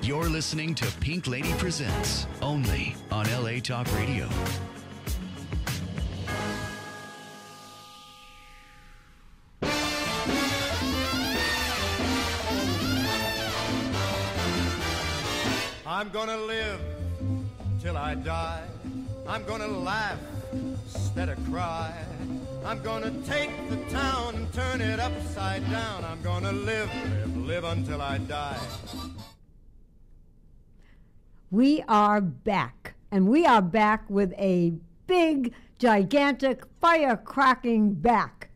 You're listening to Pink Lady Presents, only on LA Talk Radio. I'm gonna live till I die. I'm gonna laugh instead of cry. I'm gonna take the town and turn it upside down. I'm gonna live until I die. We are back, and we are back with a big, gigantic, fire-cracking back.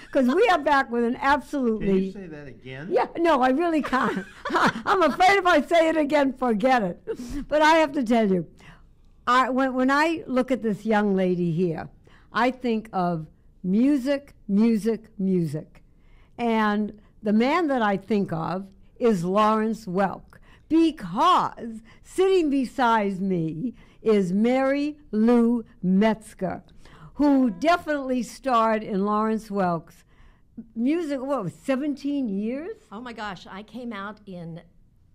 Because we are back with an absolutely... Can you say that again? Yeah, no, I really can't. I'm afraid if I say it again, forget it. But I have to tell you, when I look at this young lady here, I think of music, music, music. And the man that I think of is Lawrence Welk. Because sitting beside me is Mary Lou Metzgher, who definitely starred in Lawrence Welk's music, what was 17 years? Oh my gosh, I came out in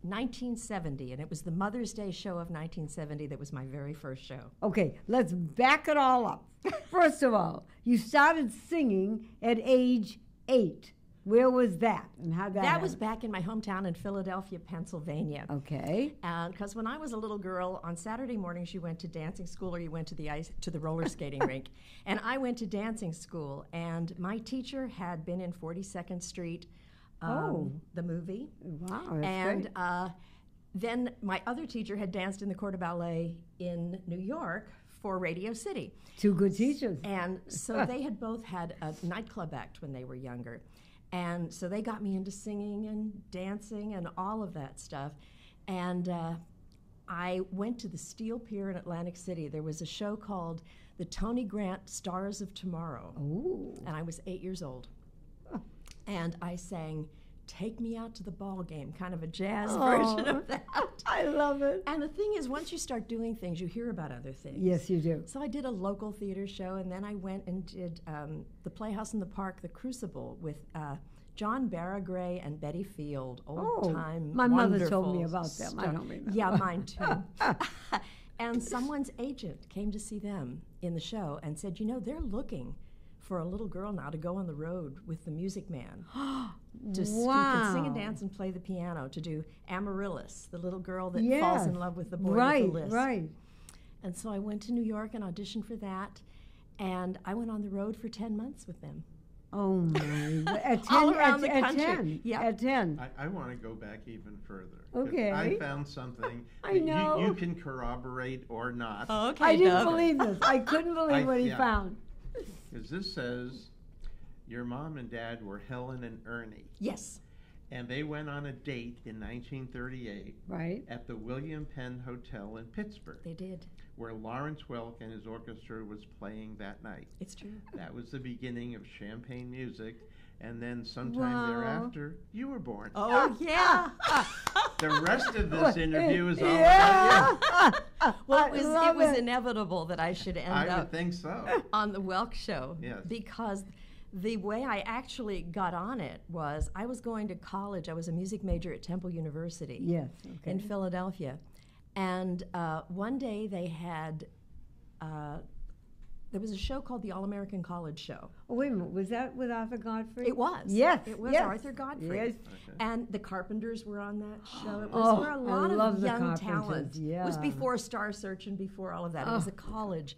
1970, and it was the Mother's Day show of 1970 that was my very first show. Okay, let's back it all up. First of all, you started singing at age 8. Where was that, and how that was back in my hometown in Philadelphia, Pennsylvania. Okay. Because when I was a little girl, on Saturday mornings you went to dancing school or you went to the roller skating rink. And I went to dancing school, and my teacher had been in 42nd Street, the movie. Wow, that's and great. Then my other teacher had danced in the Corps de Ballet in New York for Radio City. Two good teachers. And so they had both had a nightclub act when they were younger. And so they got me into singing and dancing and all of that stuff. And I went to the Steel Pier in Atlantic City. There was a show called the Tony Grant Stars of Tomorrow. Ooh. And I was 8 years old. And I sang Take Me Out to the Ball Game, kind of a jazz version of that. I love it. And the thing is, once you start doing things, you hear about other things. Yes, you do. So I did a local theater show, and then I went and did the Playhouse in the Park, The Crucible, with John Barragray and Betty Field, old-time, my mother told wonderful me about them. stuff. I don't remember. Yeah, mine too. And someone's agent came to see them in the show and said, you know, they're looking for a little girl now to go on the road with the Music Man. Who can sing and dance and play the piano, to do Amaryllis, the little girl that falls in love with the boy with the lisp. Right. And so I went to New York and auditioned for that, and I went on the road for 10 months with them. Oh my! At 10, all around the at country. 10. Yep. At 10. I want to go back even further. Okay. I found something I that know. you can corroborate or not. Oh, okay, I didn't believe this. I couldn't believe what he yeah. found. Because this says your mom and dad were Helen and Ernie. Yes. And they went on a date in 1938 Right. at the William Penn Hotel in Pittsburgh, They did. where Lawrence Welk and his orchestra was playing that night. It's true. That was the beginning of champagne music. And then sometime thereafter, you were born. Oh, yeah. The rest of this interview is all about you. Well, it was inevitable that I should end I up would think so. on the Welk Show. Yes. Because the way I actually got on it was I was going to college. I was a music major at Temple University in Philadelphia. And one day they had, there was a show called the All-American College Show. Oh, wait a minute. Was that with Arthur Godfrey? It was. Yes. It was yes. Arthur Godfrey. Yes. Okay. And the Carpenters were on that show. It was where a lot of young talent. Yeah. It was before Star Search and before all of that. It was a college.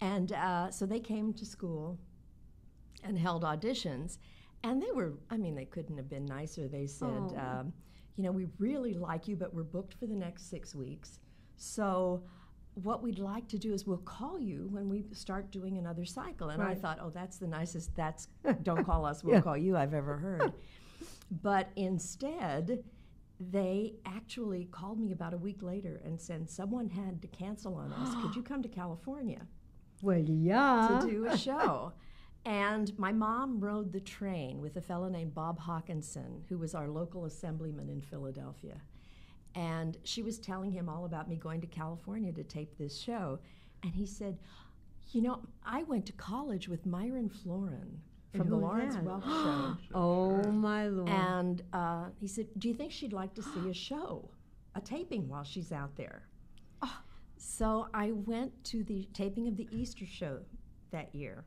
And so they came to school and held auditions. And they were, I mean, they couldn't have been nicer. They said, you know, we really like you, but we're booked for the next 6 weeks. So what we'd like to do is we'll call you when we start doing another cycle. And I thought, oh, that's the nicest, don't call us, we'll call you I've ever heard. But instead, they actually called me about a week later and said, someone had to cancel on us. Could you come to California Well, yeah. to do a show? And my mom rode the train with a fellow named Bob Hawkinson, who was our local assemblyman in Philadelphia. And she was telling him all about me going to California to tape this show. And he said, you know, I went to college with Myron Florin from the Lawrence Welk Show. Oh, my Lord. And he said, do you think she'd like to see a show, a taping while she's out there? So I went to the taping of the Easter show that year.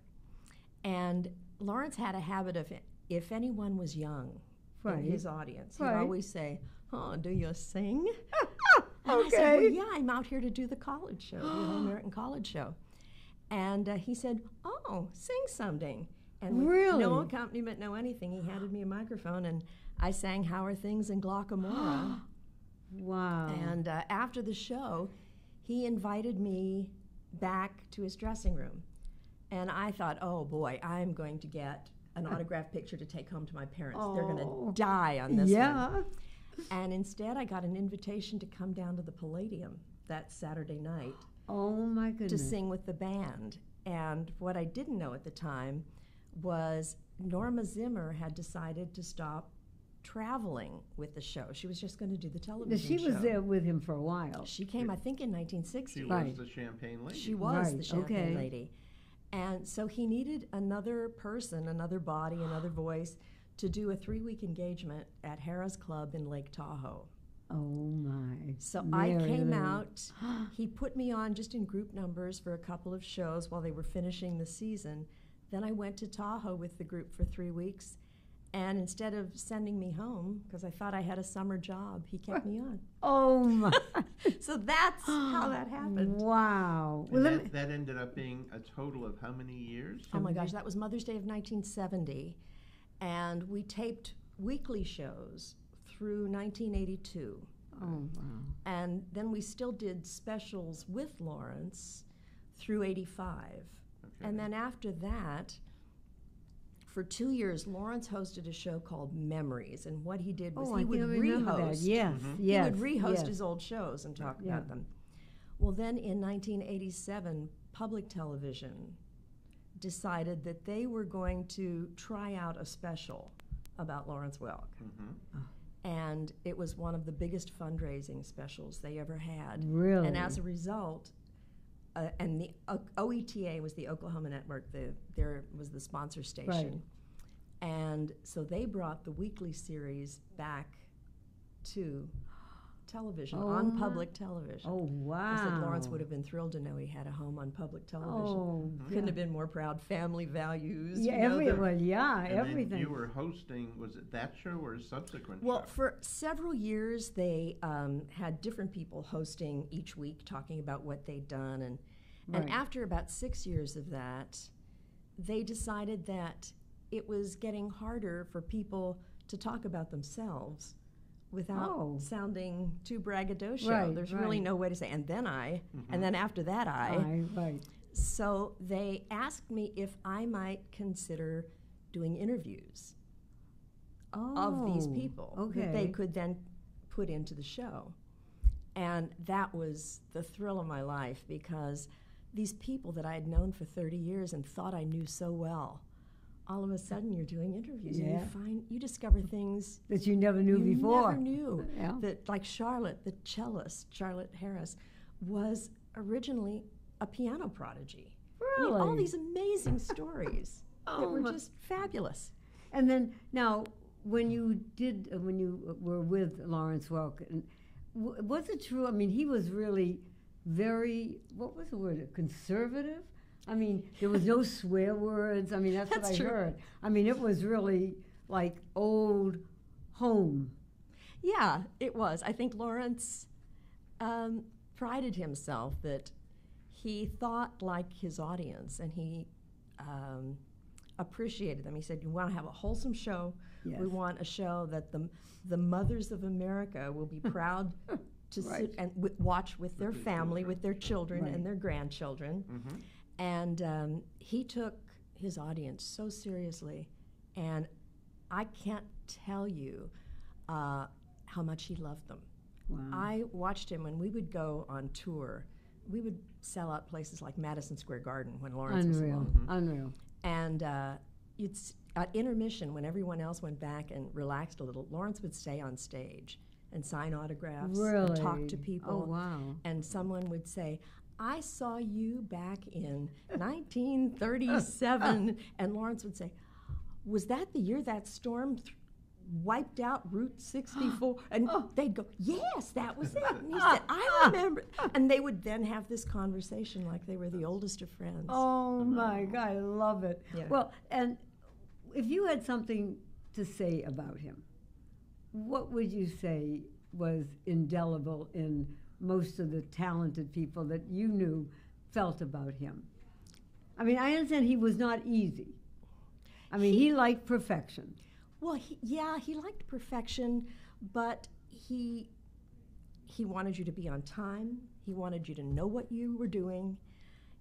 And Lawrence had a habit of, if anyone was young in his audience, he'd always say, oh, do you sing? And I said, well, yeah, I'm out here to do the college show, the All-American College Show. And he said, oh, sing something. And with no accompaniment, no anything, he handed me a microphone, and I sang How Are Things in Glockamora. Wow. And after the show, he invited me back to his dressing room. And I thought, oh, boy, I'm going to get an autographed picture to take home to my parents. They're going to die on this one. And instead, I got an invitation to come down to the Palladium that Saturday night. Oh, my goodness. To sing with the band. And what I didn't know at the time was Norma Zimmer had decided to stop traveling with the show. She was just going to do the television show. She was there with him for a while. She came, I think, in 1960. She was the Champagne Lady. She was the Champagne Lady. And so he needed another person, another body, another voice to do a 3-week engagement at Harrah's Club in Lake Tahoe. Oh, my. So I came out. He put me on just in group numbers for a couple of shows while they were finishing the season. Then I went to Tahoe with the group for 3 weeks. And instead of sending me home, because I thought I had a summer job, he kept me on. Oh, my. So that's how that happened. Wow. Well, that ended up being a total of how many years? Oh, my gosh. That was Mother's Day of 1970. And we taped weekly shows through 1982. Oh, wow. And then we still did specials with Lawrence through 85. Okay. And then after that, for 2 years, Lawrence hosted a show called Memories, and what he did was he would rehost. Yes, he would rehost his old shows and talk about them. Well, then in 1987, Public Television decided that they were going to try out a special about Lawrence Welk. And it was one of the biggest fundraising specials they ever had. Really? And as a result, and the OETA was the Oklahoma network. There was the sponsor station. And so they brought the weekly series back to television, on public television. Oh, wow. I said Lawrence would have been thrilled to know he had a home on public television. Oh, couldn't have been more proud. Family values. Yeah, everything. Then you were hosting, was it that show or a subsequent show? Well, for several years, they had different people hosting each week, talking about what they'd done. And after about 6 years of that, they decided that it was getting harder for people to talk about themselves without sounding too braggadocio. There's really no way to say, and then I, and then after that I. So they asked me if I might consider doing interviews of these people that they could then put into the show. And that was the thrill of my life, because these people that I had known for 30 years and thought I knew so well, all of a sudden you're doing interviews and you discover things that you never knew before. Never knew. That, like Charlotte, the cellist, Charlotte Harris, was originally a piano prodigy. Really? I mean, all these amazing stories that were just fabulous. And then now, when you were with Lawrence Welk, was it true? I mean, he was really very, what was the word, conservative? I mean, there was no swear words. I mean, that's what I heard. I mean, it was really like old home. Yeah, it was. I think Lawrence prided himself that he thought like his audience, and he appreciated them. He said, "You want to have a wholesome show. Yes. We want a show that the mothers of America will be proud to sit and watch with their family, with their children and their grandchildren." And he took his audience so seriously, and I can't tell you how much he loved them. Wow. I watched him when we would go on tour. We would sell out places like Madison Square Garden when Lawrence was along. Unreal. And at intermission, when everyone else went back and relaxed a little, Lawrence would stay on stage and sign autographs and talk to people. Oh, wow. And someone would say, I saw you back in 1937. And Lawrence would say, was that the year that storm wiped out Route 64? And they'd go, yes, that was it. And he said, I remember. And they would then have this conversation like they were the oldest of friends. Oh, my God, I love it. Yeah. Well, and if you had something to say about him, what would you say was indelible in most of the talented people that you knew felt about him? I mean, I understand he was not easy. I mean, he liked perfection. Well, he liked perfection, but he wanted you to be on time. He wanted you to know what you were doing.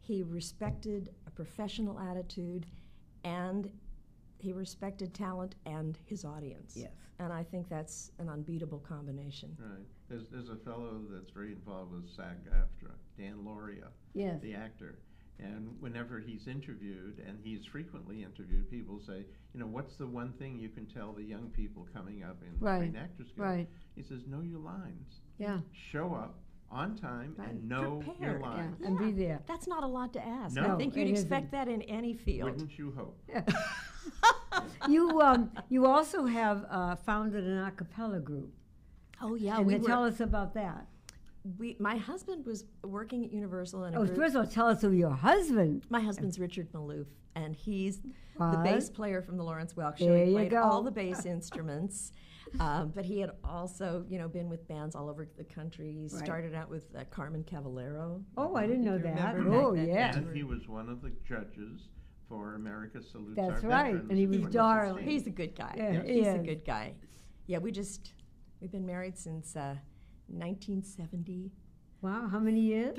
He respected a professional attitude, and he respected talent and his audience. Yes. And I think that's an unbeatable combination. Right. There's a fellow that's very involved with SAG-AFTRA, Dan Lauria, Yes. the actor. And whenever he's interviewed, and he's frequently interviewed, people say, you know, what's the one thing you can tell the young people coming up in the Screen Actors Guild? Right. He says, know your lines. Yeah. Show up on time Right. and know your Prepared. lines. Yeah. And be there. That's not a lot to ask. No. I think you'd It expect isn't. that in any field. Wouldn't you hope? You also have founded an a cappella group. Oh, yeah. And tell us about that. My husband was working at Universal in a Oh, group. first of all, tell us who your husband. My husband's Richard Malouf, and he's the What? bass player from the Lawrence Welk Show. There He you played go. all the bass instruments, but he had also, been with bands all over the country. He started out with Carmen Cavallero. Oh, I didn't know You that. remember Oh, back then? yeah. And he was one of the judges for America Salutes That's Our right, Veterans and he in was 2016. darling. He's a good guy. Yeah, he He's a is. good guy. Yeah, we've been married since 1973. Wow, how many years?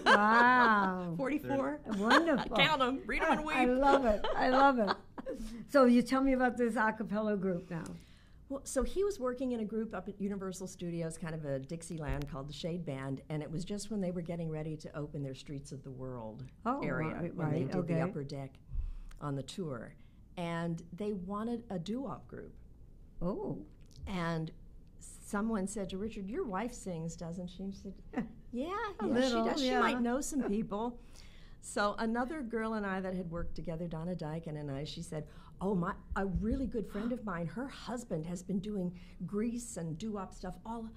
Wow. 44. Wonderful. Count them. Read them and I weep. love it. I love it. So you tell me about this a cappella group now. Well, so he was working in a group up at Universal Studios, kind of a Dixieland called the Shade Band, and it was just when they were getting ready to open their Streets of the World area, when they did the upper deck on the tour. And they wanted a doo-wop group. Oh. And someone said to Richard, your wife sings, doesn't she? He said, yeah, A she little, does. yeah. She might know some people. So another girl and I that had worked together, Donna Dyken and I, she said, oh, a really good friend of mine, her husband has been doing Grease and doo-wop stuff, all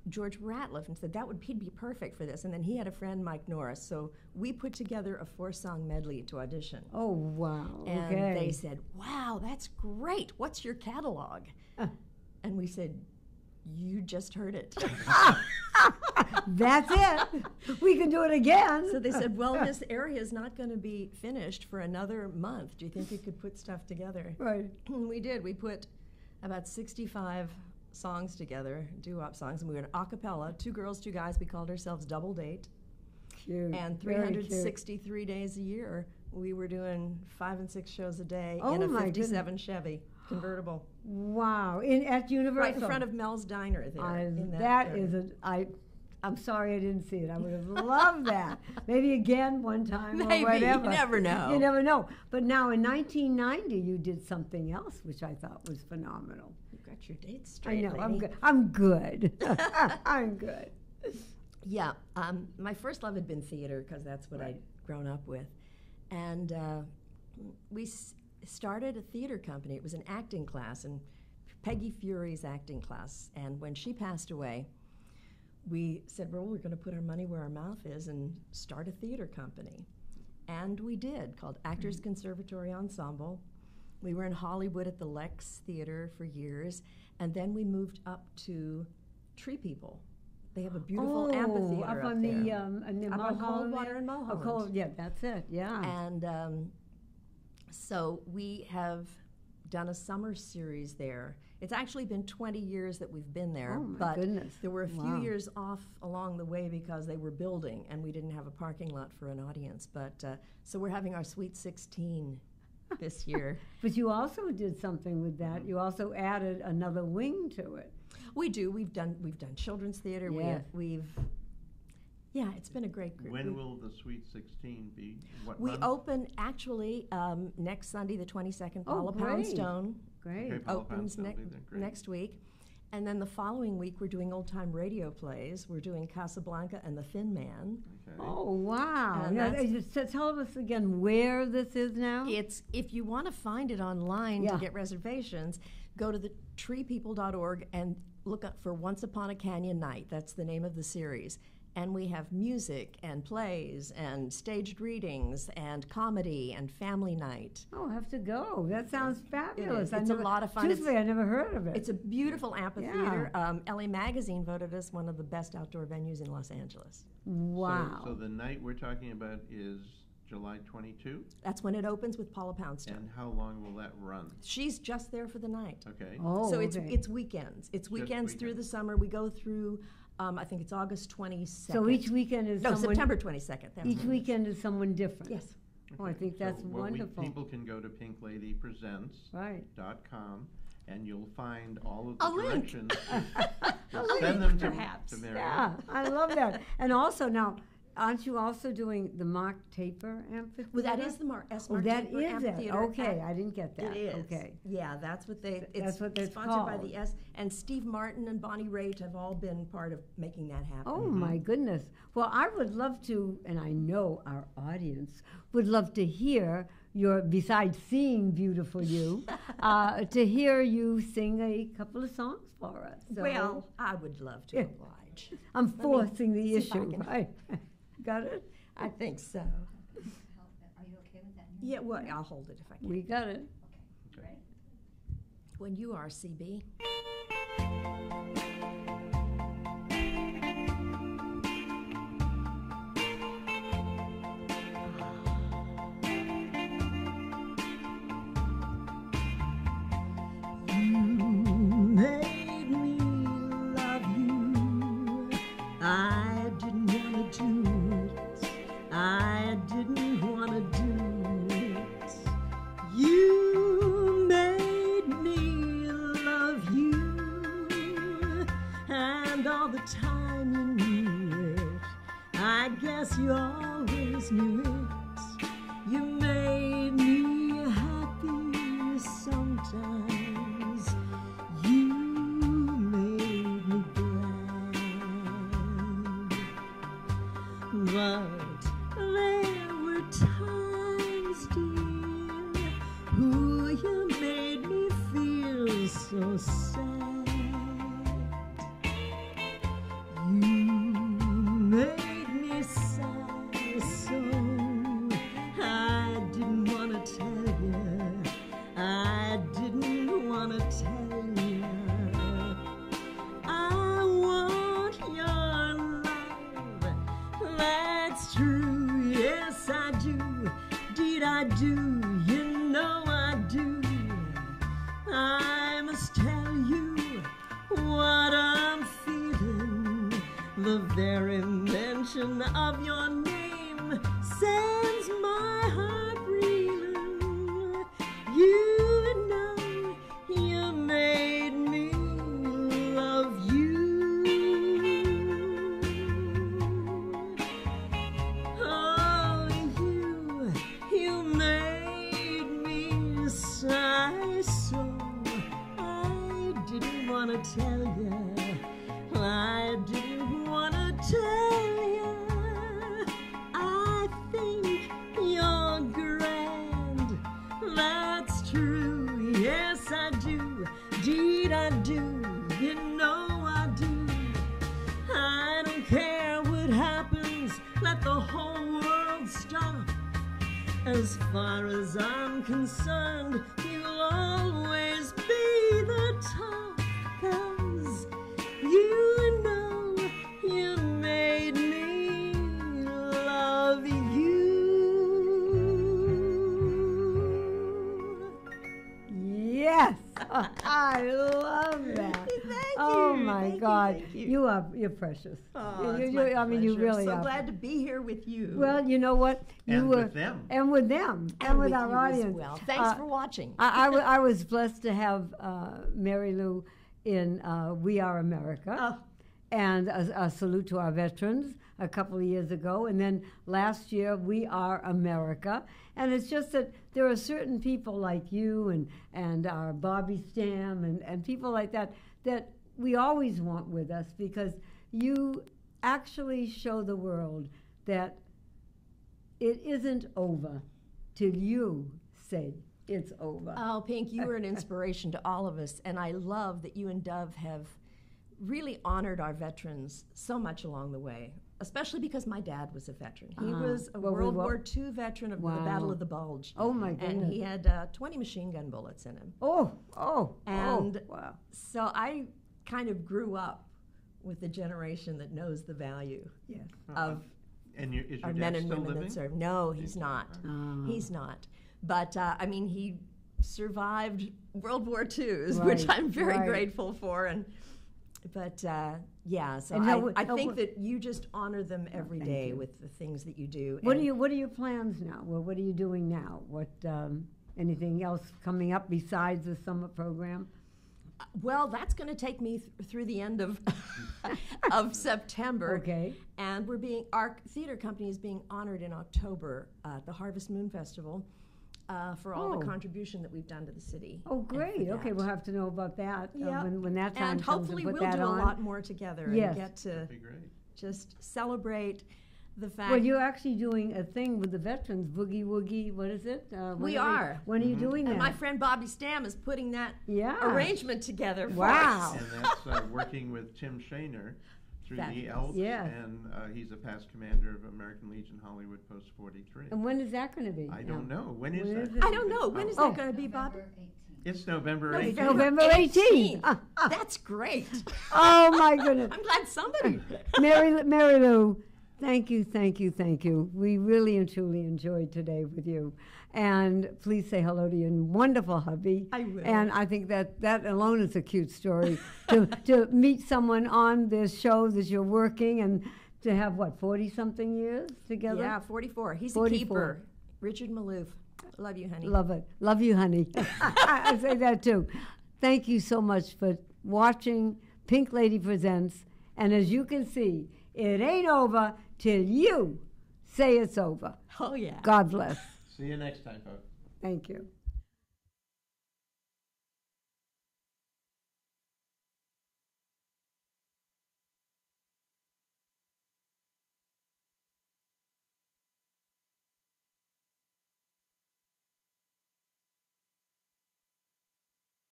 George Ratliff, and said he'd be perfect for this. And then he had a friend, Mike Norris. So we put together a 4-song medley to audition. Oh, wow. And okay. they said, wow, that's great. What's your catalog? And we said, you just heard it. That's it. We can do it again. So they said, well, this area is not going to be finished for another month. Do you think you could put stuff together? Right. We did. We put about 65 songs together, doo-wop songs, and we were a cappella, 2 girls, 2 guys. We called ourselves Double Date. Cute. And Very cute. 363 days a year, we were doing 5 and 6 shows a day Oh in a my 57 Chevy convertible. Wow. At Universal. Right in front of Mel's Diner there. in that area. is I'm sorry I didn't see it. I would have loved that. Maybe again one time Maybe. or whatever. You never know. You never know. But now in 1990 you did something else which I thought was phenomenal. You got your dates I straight, know. lady. I'm good. I'm good. Yeah, my first love had been theater because that's what I'd grown up with. And we started a theater company. It was an acting class, and Peggy Fury's acting class. And when she passed away, we said, well, we're going to put our money where our mouth is and start a theater company. And we did, called Actors Conservatory Ensemble. We were in Hollywood at the Lex Theater for years, and then we moved up to Tree People. They have a beautiful amphitheater up up on there. the up on Mulholland Coldwater there? and Mulholland. Oh, Cold- Yeah, that's it. Yeah. And so we have done a summer series there. It's actually been 20 years that we've been there, Oh, my but goodness. there were a few Wow. years off along the way because they were building and we didn't have a parking lot for an audience. But so we're having our Sweet 16 this year. But you also did something with that. You also added another wing to it. We do. We've done children's theater. Yes. We've Yeah, it's been a great group. When will the Sweet 16 be? What We month? open actually next Sunday, the 22nd. Oh, Paula great. Poundstone Great. Okay, Paula opens Poundstone will be there. Great. next week. And then the following week, we're doing old-time radio plays. We're doing Casablanca and The Thin Man. Okay. Oh, wow. And Now, that's- just tell us again where this is now. It's if you want to find it online Yeah. to get reservations, go to the treepeople.org and look up for Once Upon a Canyon Night. That's the name of the series. And we have music and plays and staged readings and comedy and family night. Oh, I have to go. That sounds fabulous. It's a lot of fun. Truthfully, I never heard of it. It's a beautiful amphitheater. LA Magazine voted us one of the best outdoor venues in Los Angeles. Wow. So the night we're talking about is July 22? That's when it opens with Paula Poundstone. And how long will that run? She's just there for the night. Okay. Oh, So okay. it's weekends. It's weekends through the weekends. summer. We go through, I think it's August 22nd. So each weekend is No, someone. September 22nd. That's Each right. weekend is someone different. Yes. Oh, I think that's wonderful. People can go to pinkladypresents.com Right. and you'll find all of A the link. directions. We'll link, send them perhaps. to Mary. Yeah, I love that. And also now, aren't you also doing the Mark Taper Amphitheater? Well, that is the Mark Oh, that Taper is it. Amphitheater. Okay, I didn't get that. It is. Okay. Yeah, that's what they. That's what it's sponsored by called. the S. And Steve Martin and Bonnie Raitt have all been part of making that happen. Oh my goodness. Well, I would love to, and I know our audience would love to hear your, besides seeing Beautiful You, to hear you sing a couple of songs for us. So Well, I would love to Yeah. oblige. I'm me forcing the see if I issue, can- right? Got it? I think so. Are you okay with that? Yeah, well, I'll hold it if I can. We got it. Okay. Ready? When you are, CB. Made me love you. I didn't want to do it. I didn't want to do it. You made me love you. And all the time you knew it. I guess you always knew it. You made me happy sometimes. You made me glad. But there were times, dear, who you made me feel so sad. You made me sigh so. I didn't want to tell you. I didn't want to tell you. I want your love. That's true. Yes, I do. Deed, I do. You know I do. I must tell you what I'm feeling. The very mention of your name sends my heart reeling. You know you made me love you. Oh, you made me sigh so. I didn't want to tell you. I didn't want to tell you. I think you're grand. That's true. Yes, I do. Deed, I do. You know I do. I don't care what happens. Let the whole world stop. As far as I'm concerned, you'll always be the top. 'Cause you know you made me love you. Yes. I love that. Thank Oh you. my Thank you, God. thank you. You're precious. Oh, You- it's you- my I mean, you pleasure. really so are. glad to be here with you. Well, you know what? You And were, with them. And with them. And with our you audience. as well. Thanks for watching. I was blessed to have Mary Lou in We Are America. Oh. and a salute to our veterans a couple of years ago. And then last year, We Are America. And it's just that there are certain people like you and our Bobby Stam and people like that we always want with us, because you actually show the world that it isn't over till you say it's over. Oh, Pink, you are an inspiration to all of us, and I love that you and Dove have really honored our veterans so much along the way, especially because my dad was a veteran. He was a World War II veteran of the Battle of the Bulge. Oh, my goodness. And he had 20 machine gun bullets in him. And wow. So I kind of grew up with the generation that knows the value of and is your our dad men and still women living? that serve. No, he's not. He's not. But, I mean, he survived World War IIs, which I'm very grateful for. But so I think that you just honor them every day with the things that you do. What are your plans now? Well, what are you doing now? What anything else coming up besides the summer program? Well, that's going to take me through the end of of September. Okay. And our theater company is being honored in October at the Harvest Moon Festival for all the contribution that we've done to the city. Oh, great. Okay, we'll have to know about that when that time and comes. hopefully to put we'll that do on. a lot more together and get to just celebrate the fact. Well, you're actually doing a thing with the veterans, Boogie Woogie. What is it? We are. When are you doing that? And my friend Bobby Stam is putting that arrangement together for us. And that's working with Tim Shaner through the Elks. Yeah. And he's a past commander of American Legion Hollywood Post 43. And when is that going to be? I don't know. When is that? I don't know. When is that going to be, Bob? It's November 18th. November 18th. That's great. Oh, my goodness. I'm glad somebody. Mary Lou, thank you. We really and truly enjoyed today with you. And please say hello to your wonderful hubby. I will. And I think that alone is a cute story, to meet someone on this show that you're working and to have, 40-something years together? Yeah, 44. He's 44. a keeper. Richard Malouf. Love you, honey. Love it. Love you, honey. I say that too. Thank you so much for watching Pink Lady Presents. And as you can see, it ain't over till you say it's over. Oh, yeah. God bless. See you next time, folks. Thank you.